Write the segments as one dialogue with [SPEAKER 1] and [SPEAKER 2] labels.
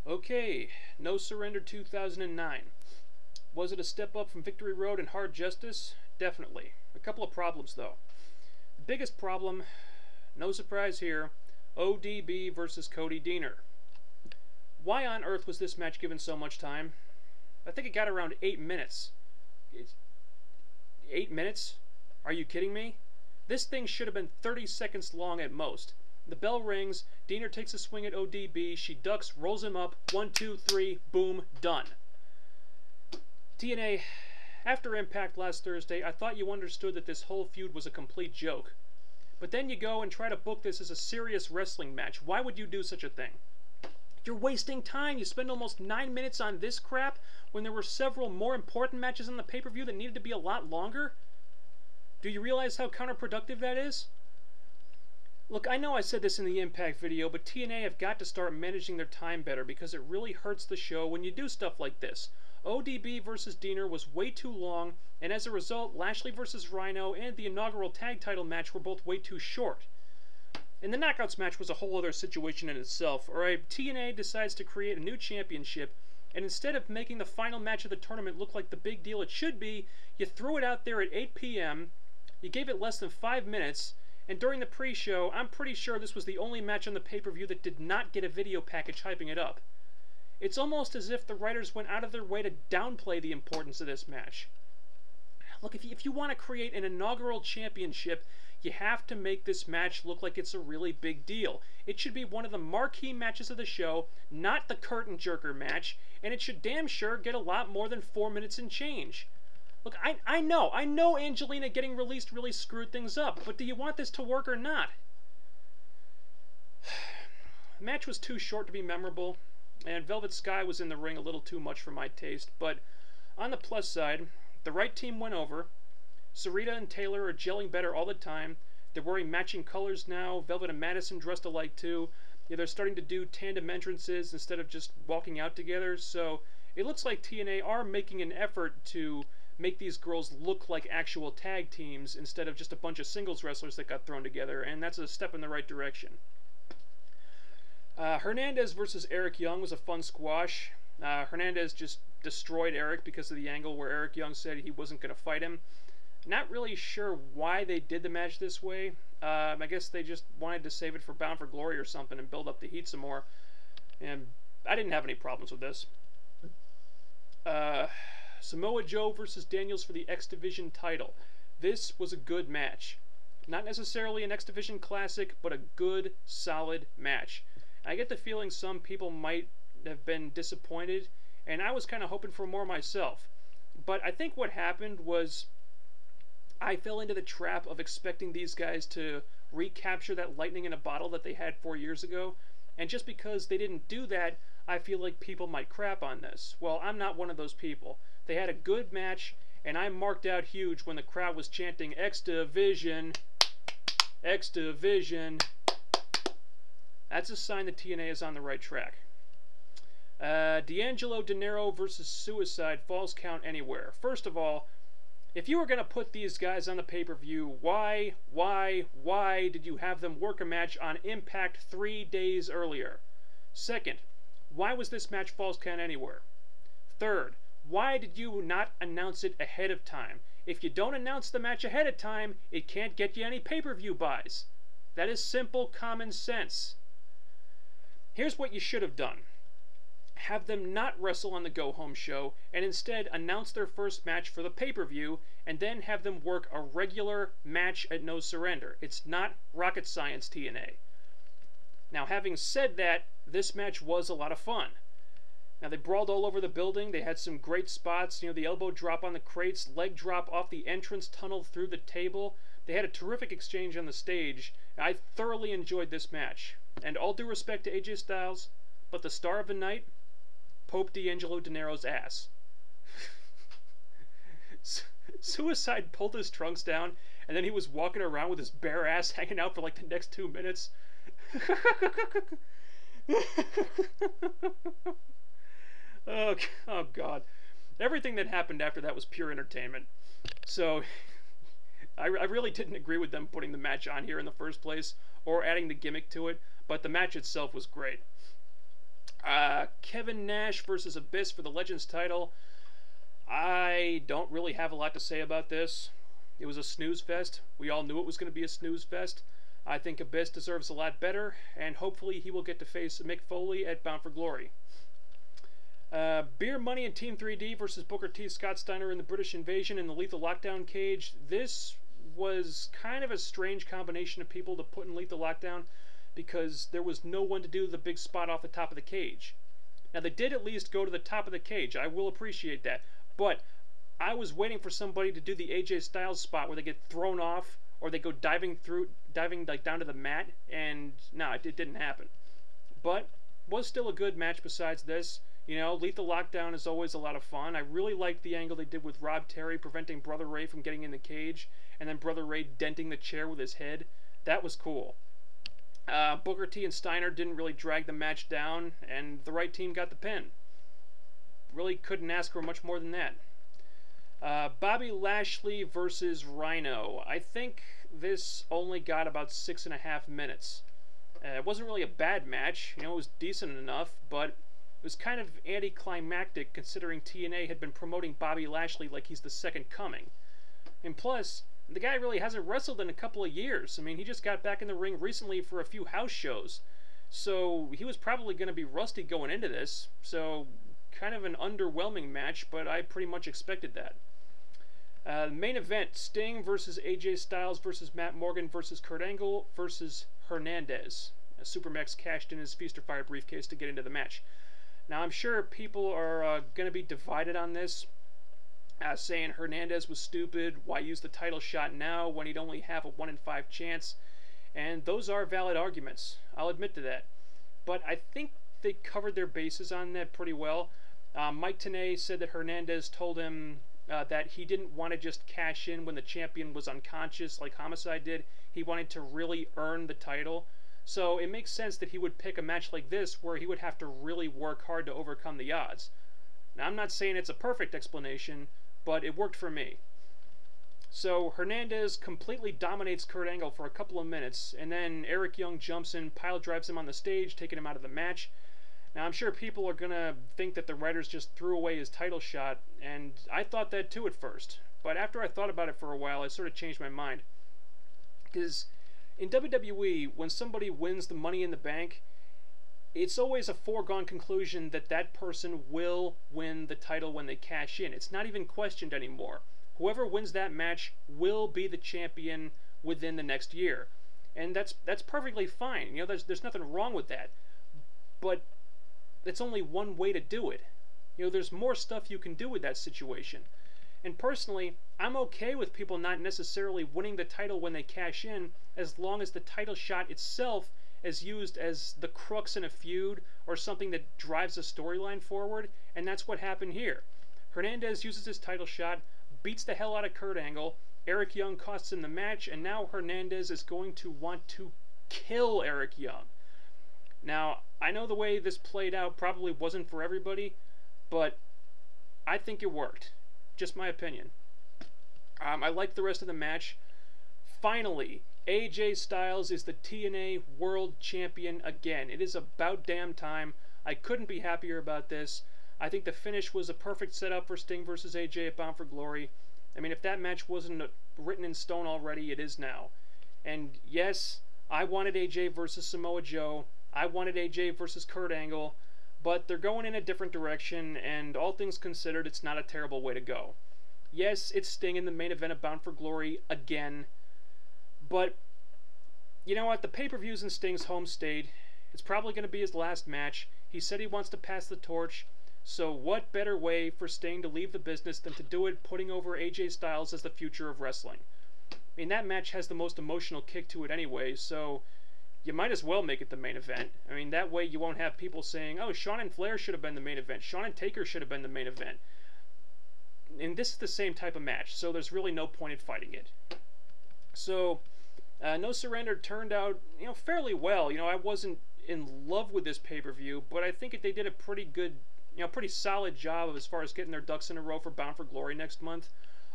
[SPEAKER 1] Okay, No Surrender 2009. Was it a step up from Victory Road and Hard Justice? Definitely. A couple of problems though. The biggest problem, no surprise here, ODB versus Cody Deaner. Why on earth was this match given so much time? I think it got around 8 minutes. 8 minutes? Are you kidding me? This thing should have been 30 seconds long at most. The bell rings, Deaner takes a swing at ODB, she ducks, rolls him up, 1, 2, 3, boom, done. TNA, after Impact last Thursday, I thought you understood that this whole feud was a complete joke. But then you go and try to book this as a serious wrestling match. Why would you do such a thing? You're wasting time. You spend almost 9 minutes on this crap when there were several more important matches on the pay-per-view that needed to be a lot longer? Do you realize how counterproductive that is? Look, I know I said this in the Impact video, but TNA have got to start managing their time better because it really hurts the show when you do stuff like this. ODB versus Deaner was way too long, and as a result, Lashley versus Rhino and the inaugural tag title match were both way too short. And the Knockouts match was a whole other situation in itself. Alright, TNA decides to create a new championship, and instead of making the final match of the tournament look like the big deal it should be, you threw it out there at 8 p.m., you gave it less than 5 minutes, and during the pre-show, I'm pretty sure this was the only match on the pay-per-view that did not get a video package hyping it up. It's almost as if the writers went out of their way to downplay the importance of this match. Look, if you want to create an inaugural championship, you have to make this match look like it's a really big deal. It should be one of the marquee matches of the show, not the curtain jerker match, and it should damn sure get a lot more than 4 minutes and change. Look, I know Angelina getting released really screwed things up, but do you want this to work or not? The match was too short to be memorable, and Velvet Sky was in the ring a little too much for my taste, but on the plus side, the right team went over. Sarita and Taylor are gelling better all the time. They're wearing matching colors now. Velvet and Madison dressed alike too. Yeah, they're starting to do tandem entrances instead of just walking out together, so it looks like TNA are making an effort to make these girls look like actual tag teams instead of just a bunch of singles wrestlers that got thrown together, and that's a step in the right direction. Hernandez versus Eric Young was a fun squash. Hernandez just destroyed Eric because of the angle where Eric Young said he wasn't going to fight him. Not really sure why they did the match this way. I guess they just wanted to save it for Bound for Glory or something and build up the heat some more. And I didn't have any problems with this. Samoa Joe versus Daniels for the X Division title. This was a good match. Not necessarily an X Division classic, but a good, solid match. I get the feeling some people might have been disappointed, and I was kind of hoping for more myself. But I think what happened was I fell into the trap of expecting these guys to recapture that lightning in a bottle that they had 4 years ago, and just because they didn't do that, I feel like people might crap on this. Well, I'm not one of those people. They had a good match, and I marked out huge when the crowd was chanting X Division, X Division. That's a sign that TNA is on the right track. D'Angelo Dinero versus Suicide, Falls Count Anywhere. First of all, if you were going to put these guys on the pay-per-view, why did you have them work a match on Impact 3 days earlier? Second, why was this match Falls Count Anywhere? Third, why did you not announce it ahead of time? If you don't announce the match ahead of time, it can't get you any pay-per-view buys. That is simple common sense. Here's what you should have done. Have them not wrestle on the go-home show, and instead announce their first match for the pay-per-view, and then have them work a regular match at No Surrender. It's not rocket science, TNA. Now, having said that, this match was a lot of fun. Now, they brawled all over the building. They had some great spots. You know, the elbow drop on the crates, leg drop off the entrance tunnel through the table. They had a terrific exchange on the stage. I thoroughly enjoyed this match. And all due respect to AJ Styles, but the star of the night, Pope D'Angelo Dinero's ass. Suicide pulled his trunks down, and then he was walking around with his bare ass hanging out for like the next 2 minutes. Oh God. Everything that happened after that was pure entertainment. So, I really didn't agree with them putting the match on here in the first place, or adding the gimmick to it, but the match itself was great. Kevin Kevin Nash versus Abyss for the Legends title. I don't really have a lot to say about this. It was a snooze fest. We all knew it was going to be a snooze fest. I think Abyss deserves a lot better, and hopefully he will get to face Mick Foley at Bound for Glory. Beer Money and Team 3D versus Booker T, Scott Steiner, and the British Invasion in the Lethal Lockdown cage. This was kind of a strange combination of people to put in Lethal Lockdown because there was no one to do the big spot off the top of the cage. Now, they did at least go to the top of the cage. I will appreciate that. But I was waiting for somebody to do the AJ Styles spot where they get thrown off or they go diving like down to the mat, and no, it didn't happen. But was still a good match besides this. You know, Lethal Lockdown is always a lot of fun. I really liked the angle they did with Rob Terry preventing Brother Ray from getting in the cage, and then Brother Ray denting the chair with his head. That was cool. Booker T and Steiner didn't really drag the match down, and the right team got the pin. Really couldn't ask for much more than that. Bobby Lashley versus Rhino. I think this only got about 6.5 minutes. It wasn't really a bad match. You know, it was decent enough, but it was kind of anticlimactic considering TNA had been promoting Bobby Lashley like he's the second coming. And plus, the guy really hasn't wrestled in a couple of years. I mean, he just got back in the ring recently for a few house shows. So he was probably going to be rusty going into this. So kind of an underwhelming match, but I pretty much expected that. Main event, Sting versus AJ Styles versus Matt Morgan versus Kurt Angle versus Hernandez. Supermax cashed in his Feast or Fire briefcase to get into the match. Now, I'm sure people are going to be divided on this, saying Hernandez was stupid, why use the title shot now when he'd only have a 1 in 5 chance, and those are valid arguments. I'll admit to that. But I think they covered their bases on that pretty well. Mike Tenay said that Hernandez told him that he didn't want to just cash in when the champion was unconscious like Homicide did. He wanted to really earn the title. So it makes sense that he would pick a match like this where he would have to really work hard to overcome the odds. Now, I'm not saying it's a perfect explanation, but it worked for me. So Hernandez completely dominates Kurt Angle for a couple of minutes, and then Eric Young jumps in, pile drives him on the stage, taking him out of the match. Now, I'm sure people are going to think that the writers just threw away his title shot, and I thought that too at first. But after I thought about it for a while, I sort of changed my mind. Because in WWE, when somebody wins the Money in the Bank, it's always a foregone conclusion that that person will win the title when they cash in. It's not even questioned anymore. Whoever wins that match will be the champion within the next year. And that's perfectly fine. You know, there's nothing wrong with that. But it's only one way to do it. You know, there's more stuff you can do with that situation. And personally, I'm okay with people not necessarily winning the title when they cash in, as long as the title shot itself is used as the crux in a feud or something that drives a storyline forward, and that's what happened here. Hernandez uses his title shot, beats the hell out of Kurt Angle, Eric Young costs him the match, and now Hernandez is going to want to kill Eric Young. Now, I know the way this played out probably wasn't for everybody, but I think it worked. Just my opinion. I liked the rest of the match. Finally, AJ Styles is the TNA World Champion again. It is about damn time. I couldn't be happier about this. I think the finish was a perfect setup for Sting versus AJ at Bound for Glory. I mean, if that match wasn't written in stone already, it is now. And yes, I wanted AJ versus Samoa Joe. I wanted AJ versus Kurt Angle. But they're going in a different direction, and all things considered, it's not a terrible way to go. Yes, it's Sting in the main event of Bound for Glory again, but you know what? The pay-per-view's in Sting's home state. It's probably going to be his last match. He said he wants to pass the torch, so what better way for Sting to leave the business than to do it putting over AJ Styles as the future of wrestling? I mean, that match has the most emotional kick to it anyway, so you might as well make it the main event. I mean, that way you won't have people saying, oh, Shawn and Flair should have been the main event. Shawn and Taker should have been the main event. And this is the same type of match, so there's really no point in fighting it. So, No Surrender turned out, you know, fairly well. You know, I wasn't in love with this pay-per-view, but I think they did a pretty good, you know, pretty solid job as far as getting their ducks in a row for Bound for Glory next month.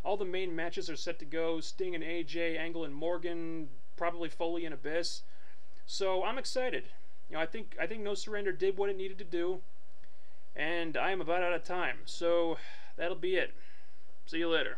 [SPEAKER 1] All the main matches are set to go. Sting and AJ, Angle and Morgan, probably Foley and Abyss. So I'm excited. You know, I think No Surrender did what it needed to do. And I am about out of time, so that'll be it. See you later.